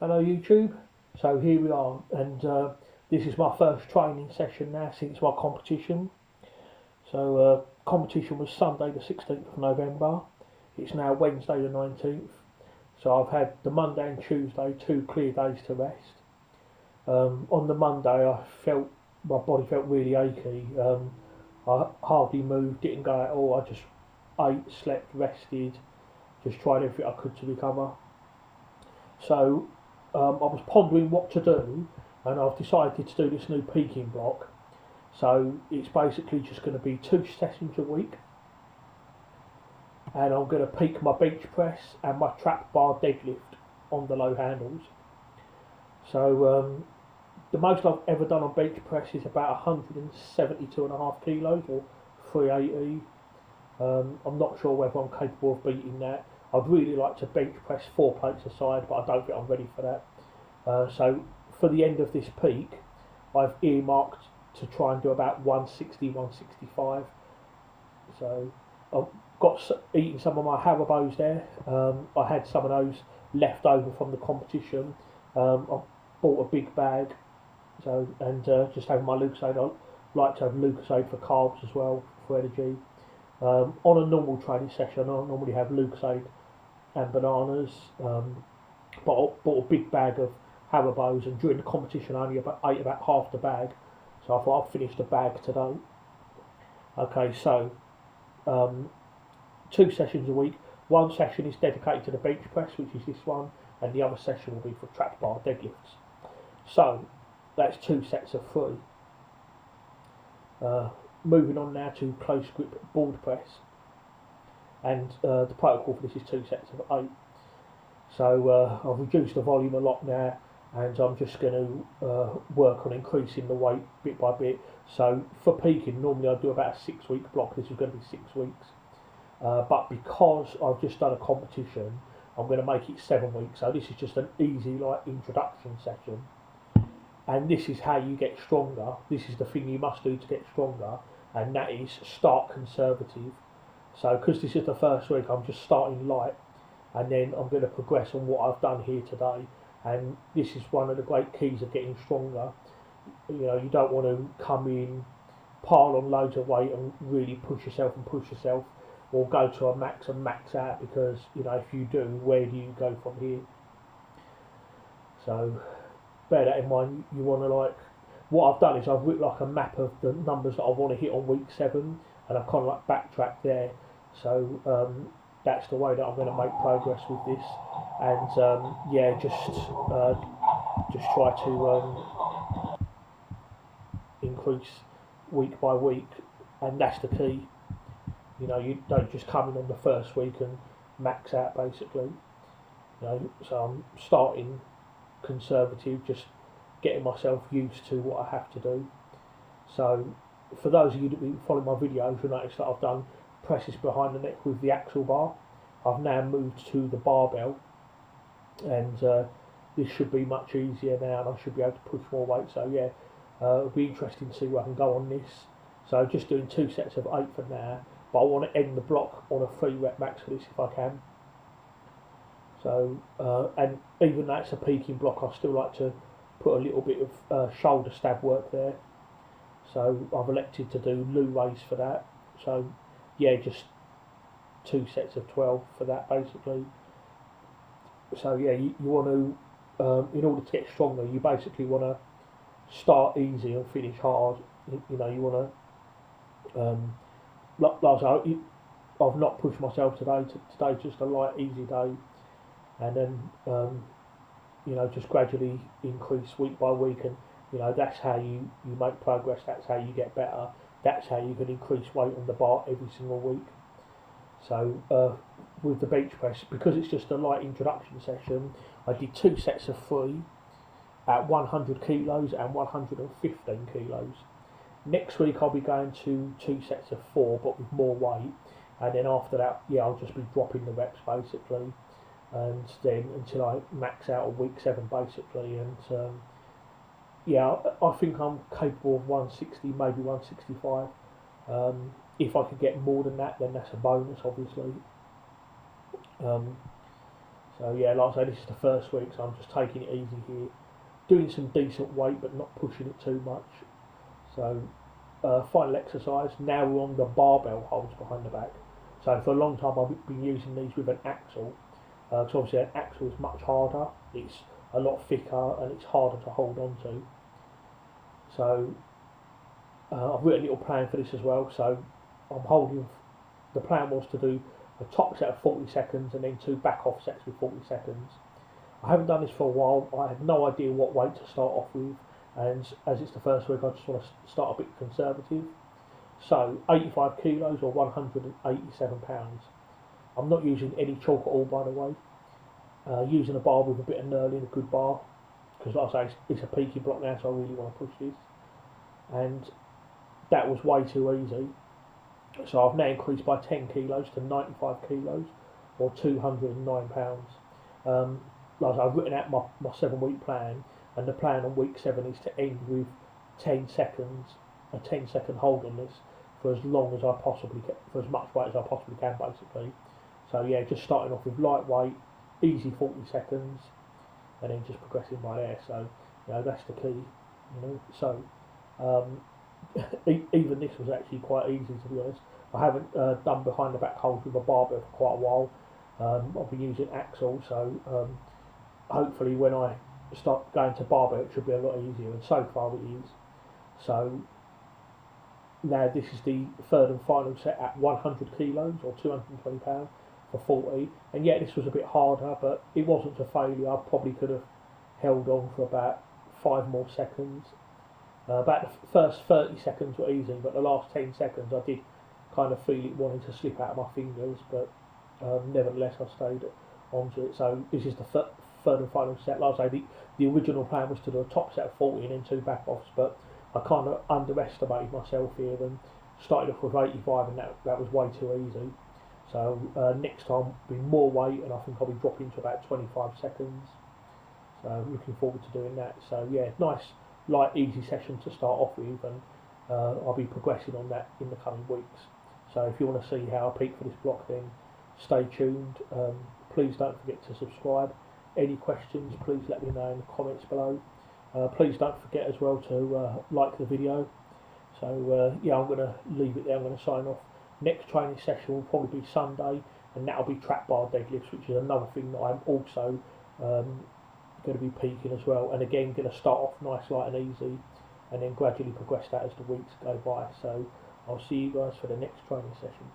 Hello YouTube. So here we are, and this is my first training session now since my competition. So competition was Sunday the 16th of November. It's now Wednesday the 19th. So I've had the Monday and Tuesday, 2 clear days to rest. On the Monday I felt my body felt really achy. I hardly moved, didn't go at all. I just ate, slept, rested, just tried everything I could to recover. So I was pondering what to do, and I've decided to do this new peaking block. So it's basically just going to be 2 sessions a week, and I'm going to peak my bench press and my trap bar deadlift on the low handles. So the most I've ever done on bench press is about 172.5 kilos or 380. I'm not sure whether I'm capable of beating that. I'd really like to bench press 4 plates a side, but I don't think I'm ready for that. So for the end of this peak, I've earmarked to try and do about 160, 165. So I've got eating some of my Haribos there. I had some of those left over from the competition. I bought a big bag, and just having my Lucozade. I like to have Lucozade for carbs as well, for energy. On a normal training session, I normally have Lucozade and bananas, but I bought a big bag of Haribos, and during the competition I only ate about half the bag, so I thought I'd finish the bag today. Okay, so 2 sessions a week. One session is dedicated to the bench press, which is this one, and the other session will be for trap bar deadlifts. So that's 2 sets of 3. Moving on now to close grip board press, and the protocol for this is 2 sets of 8. So I've reduced the volume a lot now, and I'm just going to work on increasing the weight bit by bit. So for peaking, normally I do about a 6-week block. This is going to be 6 weeks, but because I've just done a competition, I'm going to make it 7 weeks. So this is just an easy introduction session, and this is how you get stronger. This is the thing you must do to get stronger, and that is start conservative. So because this is the first week, I'm just starting light, and then I'm going to progress on what I've done here today. And this is one of the great keys of getting stronger. You know, you don't want to come in, pile on loads of weight and really push yourself, or go to a max and max out, because you know, if you do, where do you go from here? So bear that in mind. You want to what I've done is I've written a map of the numbers that I want to hit on week 7, and I've kind of backtracked there. So that's the way that I'm going to make progress with this, and yeah, just try to increase week by week, and that's the key. You know, you don't just come in on the first week and max out basically. You know, so I'm starting conservative, just getting myself used to what I have to do. So for those of you that follow my videos, you'll notice that I've done presses behind the neck with the axle bar. I've now moved to the barbell, and this should be much easier now, and I should be able to push more weight. So yeah, it'll be interesting to see where I can go on this. So just doing 2 sets of 8 for now, but I want to end the block on a 3-rep max for this if I can. So and even though it's a peaking block, I still like to put a little bit of shoulder stab work there. So I've elected to do Lou race for that. So yeah, just 2 sets of 12 for that basically. So yeah, you want to, in order to get stronger, you basically want to start easy and finish hard. You know, you want to, I've not pushed myself today. Today's just a light, easy day, and then you know, just gradually increase week by week, and you know, that's how you make progress. That's how you get better. That's how you can increase weight on the bar every single week. So with the bench press, because it's just a light introduction session, I did 2 sets of 3 at 100 kilos and 115 kilos. Next week I'll be going to 2 sets of 4, but with more weight, and then after that, yeah, I'll just be dropping the reps basically, and then until I max out on week 7 basically. And yeah, I think I'm capable of 160, maybe 165. If I could get more than that, then that's a bonus, obviously. So So yeah, like I say, this is the first week, so I'm just taking it easy here, doing some decent weight but not pushing it too much. So final exercise. Now we're on the barbell holds behind the back. So for a long time I've been using these with an axle. Because obviously an axle is much harder. It's a lot thicker and it's harder to hold on to. So I've written a little plan for this as well. So I'm holding. The plan was to do a top set of 40 seconds and then 2 back off sets with 40 seconds. I haven't done this for a while. I have no idea what weight to start off with, and as it's the first week, I just want to start a bit conservative. So 85 kilos or 187 pounds. I'm not using any chalk at all, by the way. Using a bar with a bit of knurling, a good bar, because like I say, it's a peaky block now, so I really want to push this. And that was way too easy. So I've now increased by 10 kilos to 95 kilos or 209 pounds. Like I've written out my 7-week plan, and the plan on week 7 is to end with 10 seconds, a 10-second hold on this for as long as I possibly can, for as much weight as I possibly can, basically. So yeah, just starting off with lightweight, easy 40 seconds, and then just progressing by there. So that's the key. So even this was actually quite easy, to be honest. I haven't done behind the back holds with a barbell for quite a while. I've been using axle, so hopefully when I start going to barbell it should be a lot easier, and so far it is. So now this is the third and final set at 100 kilos or 220 pounds for 40, and yeah, this was a bit harder, but it wasn't a failure. I probably could have held on for about 5 more seconds. About the first 30 seconds were easy, but the last 10 seconds I did kind of feel it wanting to slip out of my fingers, but nevertheless I stayed onto it. So this is the third and final set. Like I say, the original plan was to do a top set of 40 and then 2 back offs, but I kind of underestimated myself here and started off with 85, and that was way too easy. So next time will be more weight, and I think I'll be dropping to about 25 seconds. So looking forward to doing that. So yeah, nice light easy session to start off with, and I'll be progressing on that in the coming weeks. So if you want to see how I peak for this block, then stay tuned. Please don't forget to subscribe. Any questions, please let me know in the comments below. Please don't forget as well to like the video. So yeah, I'm going to leave it there. I'm going to sign off. Next training session will probably be Sunday, and that'll be trap bar deadlifts, which is another thing that I'm also going to be peaking as well. And again, going to start off nice, light and easy, and then gradually progress that as the weeks go by. So I'll see you guys for the next training session.